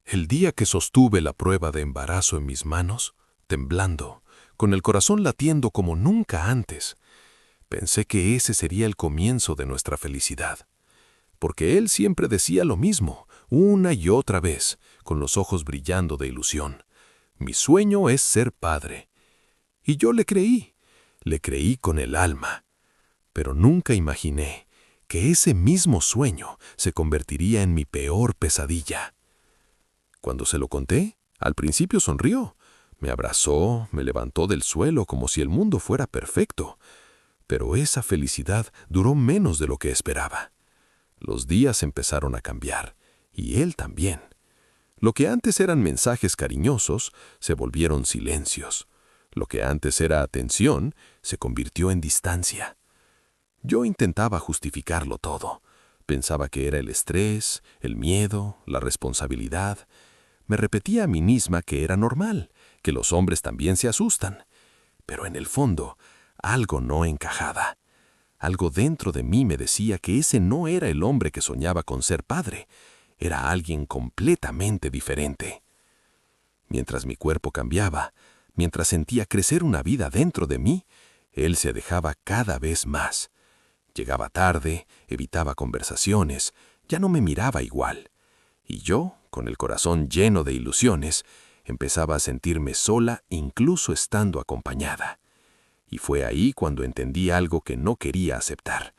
El día que sostuve la prueba de embarazo en mis manos, temblando, con el corazón latiendo como nunca antes, pensé que ese sería el comienzo de nuestra felicidad. Porque él siempre decía lo mismo, una y otra vez, con los ojos brillando de ilusión. Mi sueño es ser padre. Y yo le creí con el alma. Pero nunca imaginé que ese mismo sueño se convertiría en mi peor pesadilla. Cuando se lo conté, al principio sonrió. Me abrazó, me levantó del suelo como si el mundo fuera perfecto. Pero esa felicidad duró menos de lo que esperaba. Los días empezaron a cambiar, y él también. Lo que antes eran mensajes cariñosos se volvieron silencios. Lo que antes era atención se convirtió en distancia. Yo intentaba justificarlo todo. Pensaba que era el estrés, el miedo, la responsabilidad. Me repetía a mí misma que era normal, que los hombres también se asustan. Pero en el fondo, algo no encajaba. Algo dentro de mí me decía que ese no era el hombre que soñaba con ser padre. Era alguien completamente diferente. Mientras mi cuerpo cambiaba, mientras sentía crecer una vida dentro de mí, él se dejaba cada vez más. Llegaba tarde, evitaba conversaciones, ya no me miraba igual. Y yo, con el corazón lleno de ilusiones, empezaba a sentirme sola incluso estando acompañada. Y fue ahí cuando entendí algo que no quería aceptar.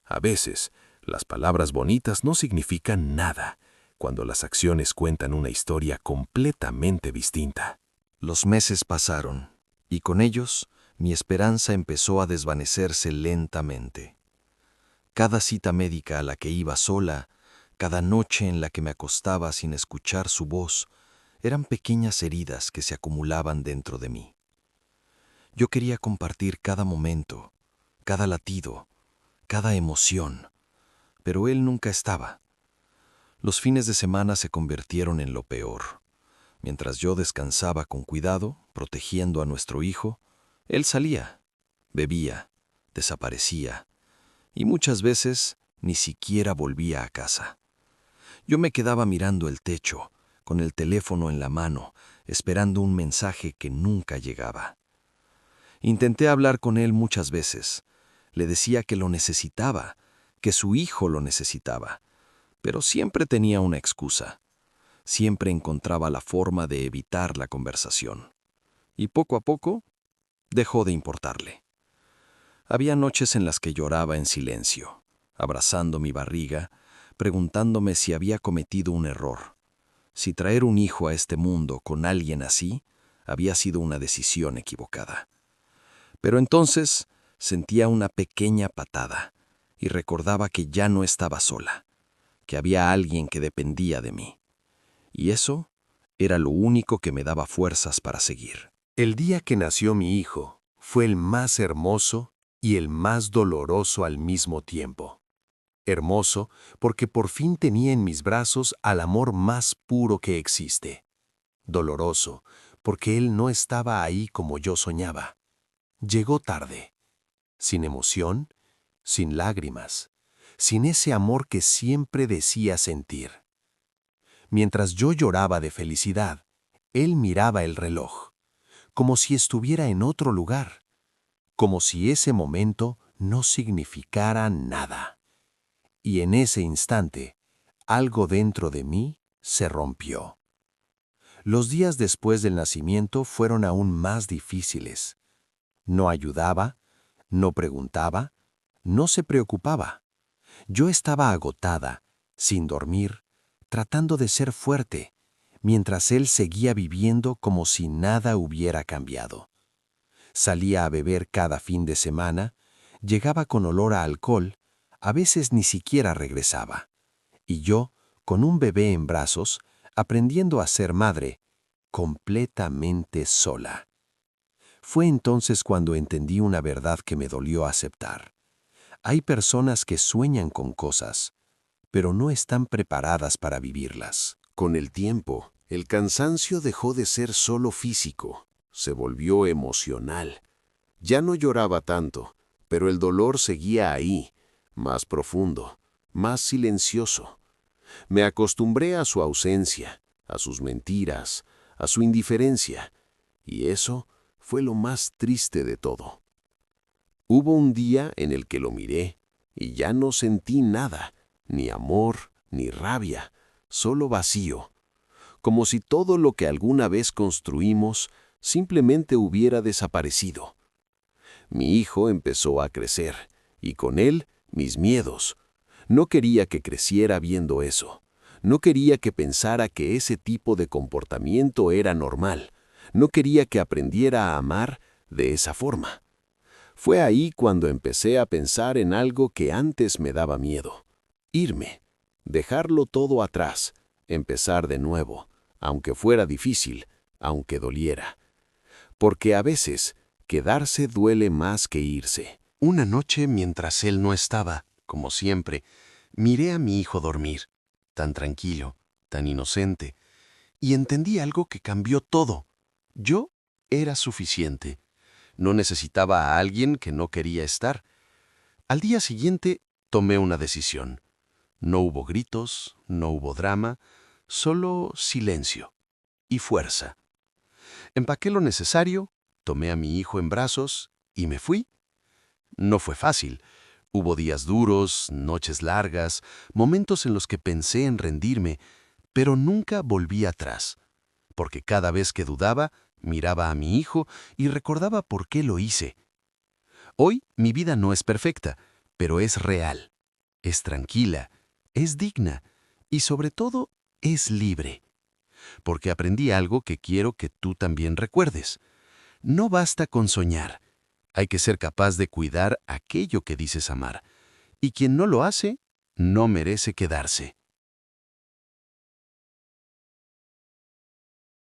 A veces, las palabras bonitas no significan nada, cuando las acciones cuentan una historia completamente distinta. Los meses pasaron, y con ellos mi esperanza empezó a desvanecerse lentamente. Cada cita médica a la que iba sola, cada noche en la que me acostaba sin escuchar su voz, eran pequeñas heridas que se acumulaban dentro de mí. Yo quería compartir cada momento, cada latido, cada emoción, pero él nunca estaba. Los fines de semana se convirtieron en lo peor. Mientras yo descansaba con cuidado, protegiendo a nuestro hijo, él salía, bebía, desaparecía, y muchas veces ni siquiera volvía a casa. Yo me quedaba mirando el techo, con el teléfono en la mano, esperando un mensaje que nunca llegaba. Intenté hablar con él muchas veces. Le decía que lo necesitaba, que su hijo lo necesitaba, pero siempre tenía una excusa. Siempre encontraba la forma de evitar la conversación. Y poco a poco, dejó de importarle. Había noches en las que lloraba en silencio, abrazando mi barriga, preguntándome si había cometido un error, si traer un hijo a este mundo con alguien así había sido una decisión equivocada. Pero entonces sentía una pequeña patada y recordaba que ya no estaba sola, que había alguien que dependía de mí. Y eso era lo único que me daba fuerzas para seguir. El día que nació mi hijo fue el más hermoso y el más doloroso al mismo tiempo. Hermoso porque por fin tenía en mis brazos al amor más puro que existe. Doloroso porque él no estaba ahí como yo soñaba. Llegó tarde, sin emoción, sin lágrimas, sin ese amor que siempre decía sentir. Mientras yo lloraba de felicidad, él miraba el reloj, como si estuviera en otro lugar, como si ese momento no significara nada. Y en ese instante, algo dentro de mí se rompió. Los días después del nacimiento fueron aún más difíciles. No ayudaba, no preguntaba, no se preocupaba. Yo estaba agotada, sin dormir, tratando de ser fuerte, mientras él seguía viviendo como si nada hubiera cambiado. Salía a beber cada fin de semana, llegaba con olor a alcohol, a veces ni siquiera regresaba. Y yo, con un bebé en brazos, aprendiendo a ser madre, completamente sola. Fue entonces cuando entendí una verdad que me dolió aceptar. Hay personas que sueñan con cosas, pero no están preparadas para vivirlas. Con el tiempo, el cansancio dejó de ser solo físico, se volvió emocional. Ya no lloraba tanto, pero el dolor seguía ahí, más profundo, más silencioso. Me acostumbré a su ausencia, a sus mentiras, a su indiferencia, y eso fue lo más triste de todo. Hubo un día en el que lo miré y ya no sentí nada, ni amor, ni rabia, solo vacío, como si todo lo que alguna vez construimos simplemente hubiera desaparecido. Mi hijo empezó a crecer, y con él mis miedos. No quería que creciera viendo eso. No quería que pensara que ese tipo de comportamiento era normal. No quería que aprendiera a amar de esa forma. Fue ahí cuando empecé a pensar en algo que antes me daba miedo. Irme, dejarlo todo atrás, empezar de nuevo, aunque fuera difícil, aunque doliera. Porque a veces quedarse duele más que irse. Una noche, mientras él no estaba, como siempre, miré a mi hijo dormir, tan tranquilo, tan inocente, y entendí algo que cambió todo. Yo era suficiente. No necesitaba a alguien que no quería estar. Al día siguiente tomé una decisión. No hubo gritos, no hubo drama, solo silencio y fuerza. Empaqué lo necesario, tomé a mi hijo en brazos y me fui. No fue fácil. Hubo días duros, noches largas, momentos en los que pensé en rendirme, pero nunca volví atrás, porque cada vez que dudaba, miraba a mi hijo y recordaba por qué lo hice. Hoy mi vida no es perfecta, pero es real, es tranquila, es digna y sobre todo es libre. Porque aprendí algo que quiero que tú también recuerdes. No basta con soñar. Hay que ser capaz de cuidar aquello que dices amar. Y quien no lo hace, no merece quedarse.